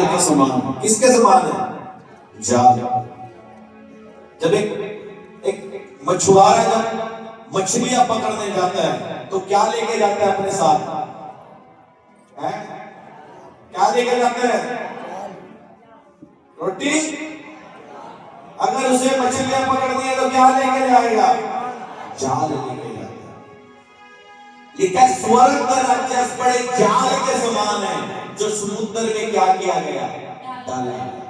के समान। किसके समान है? जाल। जब एक मछुआरा जब मछलियां पकड़ने जाता है तो क्या लेके जाता है अपने साथ? है? क्या लेके जाता है? रोटी। अगर उसे मछलियां पकड़नी है तो क्या लेके जाएगा? जाल लेके जाएगा। लेकिन स्वर्ग का राज्य बड़े जाल के समान है जो समुद्र में क्या किया गया? डाला गया।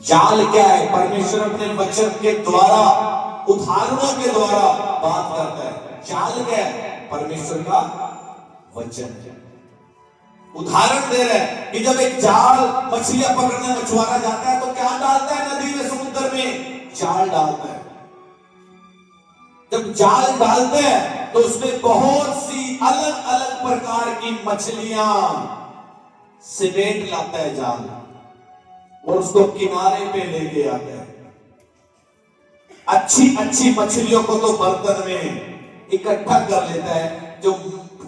जाल क्या है? परमेश्वर अपने वचन के द्वारा, उदाहरणों के द्वारा बात करता है। जाल क्या है? परमेश्वर का वचन। उदाहरण दे रहे हैं कि जब एक जाल मछलियां पकड़ने मछुआरा जाता है तो क्या डालता है नदी में, समुद्र में? जाल डालता है। जब जाल डालते हैं तो उसमें बहुत सी अलग अलग प्रकार की मछलियां समेट लाता है जाल और उसको किनारे पे लेके आता है। अच्छी अच्छी मछलियों को तो बर्तन में इकट्ठा कर लेता है। जो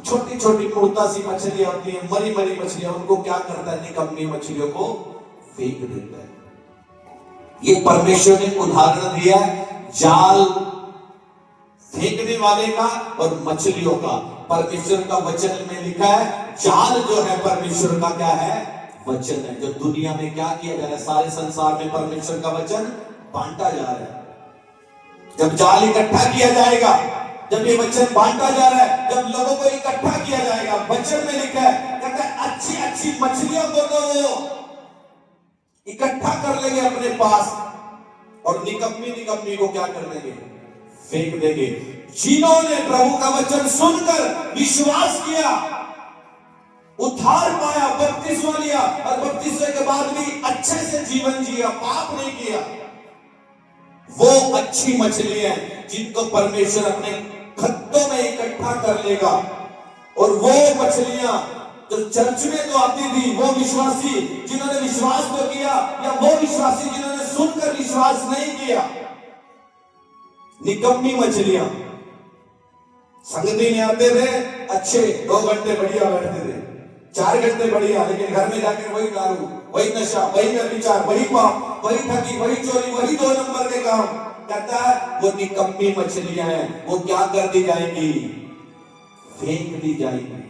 छोटी छोटी मुर्दा सी मछलियां होती हैं, मरी मरी मछलियां, उनको क्या करता है? निकम्मी मछलियों को फेंक देता है। ये परमेश्वर ने उदाहरण दिया जाल फेंकने वाले का और मछलियों का। परमेश्वर का वचन में लिखा है जाल जो है परमेश्वर का क्या है? वचन है। जो दुनिया में क्या किया जा रहा है? सारे संसार में परमेश्वर का वचन बांटा जा रहा है। जब जाल इकट्ठा किया जाएगा, जब ये वचन बांटा जा रहा है, जब लोगों को इकट्ठा किया जाएगा, वचन में लिखा है, कहता है अच्छी अच्छी मछलियों को तो वो इकट्ठा कर लेंगे अपने पास और निकम्मी निकम्मी को क्या कर देंगे? फेंक देंगे। जिन्होंने प्रभु का वचन सुनकर विश्वास किया, उद्धार पाया, बपतिस्मा लिया और बपतिस्मा के बाद भी अच्छे से जीवन जिया, पाप नहीं किया, वो अच्छी मछलियां जिनको परमेश्वर अपने खत्तों में इकट्ठा कर लेगा। और वो मछलियां जो चर्च में तो आती थी, वो विश्वासी जिन्होंने विश्वास तो किया या वो विश्वासी जिन्होंने सुनकर विश्वास नहीं किया, निकम्मी मछलियां। संगति में आते थे, अच्छे 2 घंटे बढ़िया बैठते थे, 4 घंटे बढ़िया, लेकिन घर में जाकर वही दारू, वही नशा, वही व्यभिचार, वही पाप, वही ठगी, वही चोरी, वही 2 नंबर के काम। कहता है वो निकम्मी मछलियां हैं। वो क्या कर दी जाएंगी? फेंक दी जाएंगी।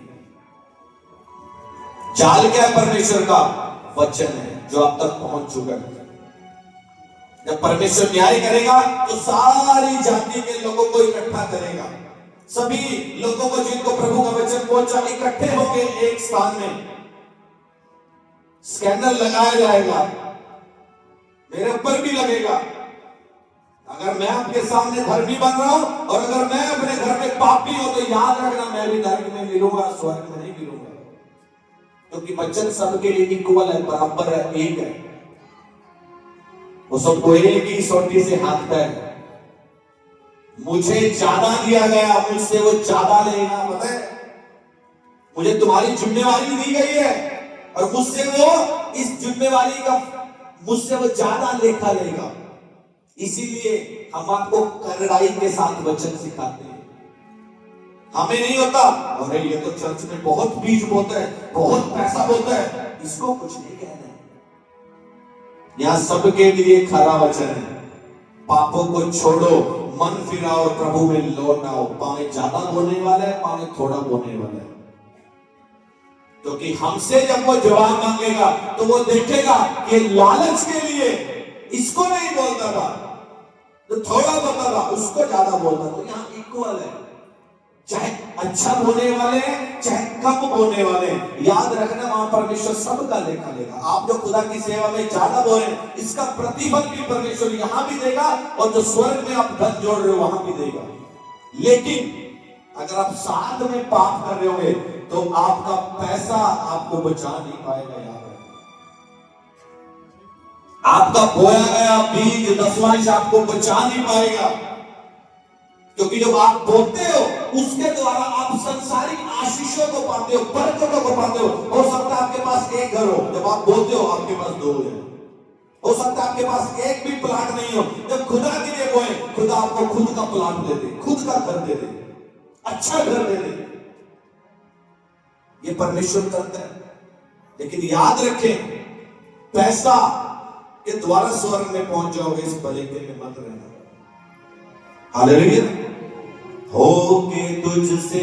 जाल क्या है? परमेश्वर का वचन है जो अब तक पहुंच चुका है। जब परमेश्वर न्याय करेगा तो सारी जाति के लोगों को इकट्ठा करेगा। सभी लोगों को जिनको प्रभु का वचन पहुंचा, इकट्ठे होंगे एक स्थान में। स्कैनर लगाया जाएगा, मेरे ऊपर भी लगेगा। अगर मैं आपके सामने धर्मी बन रहा हूं और अगर मैं अपने घर में पापी हूं तो याद रखना मैं भी नरक में मिलूंगा, स्वर्ग में नहीं मिलूंगा। क्योंकि वचन सबके लिए इक्वल है, बराबर है, एक है। वो सबको एक ही सोटी से हाँकता है। मुझे ज्यादा दिया गया, मुझसे वो ज्यादा लेगा। पता है, मुझे तुम्हारी जिम्मेवारी दी गई है और मुझसे वो इस जिम्मेवारी का मुझसे वो ज्यादा लेखा लेगा। इसीलिए हम आपको कड़ाई के साथ वचन सिखाते हैं। हमें नहीं होता अरे ये तो चर्च में बहुत बीज बोता है, बहुत पैसा बोता है, इसको कुछ नहीं कहना। यहां सबके लिए खरा वचन है। पापों को छोड़ो, मन फिराओ, प्रभु में लौट आओ। पावे ज्यादा बोने वाला है, पावे थोड़ा बोने वाला है। क्योंकि हमसे जब वो जवाब मांगेगा तो वो देखेगा कि लालच के लिए इसको नहीं बोलता था, तो थोड़ा बोलता था, उसको ज्यादा बोलता था। यहां इक्वल है, चाहे अच्छा बोने वाले चाहे कम बोने वाले। याद रखना वहां परमेश्वर सबका लेखा लेगा। आप जो खुदा की सेवा में ज्यादा बोले, इसका प्रतिफल भी परमेश्वर यहां भी देगा और जो स्वर्ग में आप धन जोड़ रहे हो वहां भी देगा। लेकिन अगर आप साथ में पाप कर रहे होंगे तो आपका पैसा आपको बचा नहीं पाएगा। याद आपका बोया गया बीज, दसवांश आपको बचा नहीं पाएगा। क्योंकि जब आप बोते हो उसके द्वारा आप संसारिक आशीषों को पाते हो, बरकतों को पाते हो सकता है आपके पास एक घर हो, जब आप बोते हो आपके पास 2 है। हो सकता है आपके पास एक भी प्लाट नहीं हो, जब खुदा के लिए बोए खुदा आपको खुद का प्लाट दे दे, खुद का घर दे दे, अच्छा घर दे दे। ये परमेश्वर करता है। लेकिन याद रखें, पैसा के द्वारा स्वर्ग में पहुंच जाओगे, इस भलेखे में मत रहना। हालेलुया। हो के तुझसे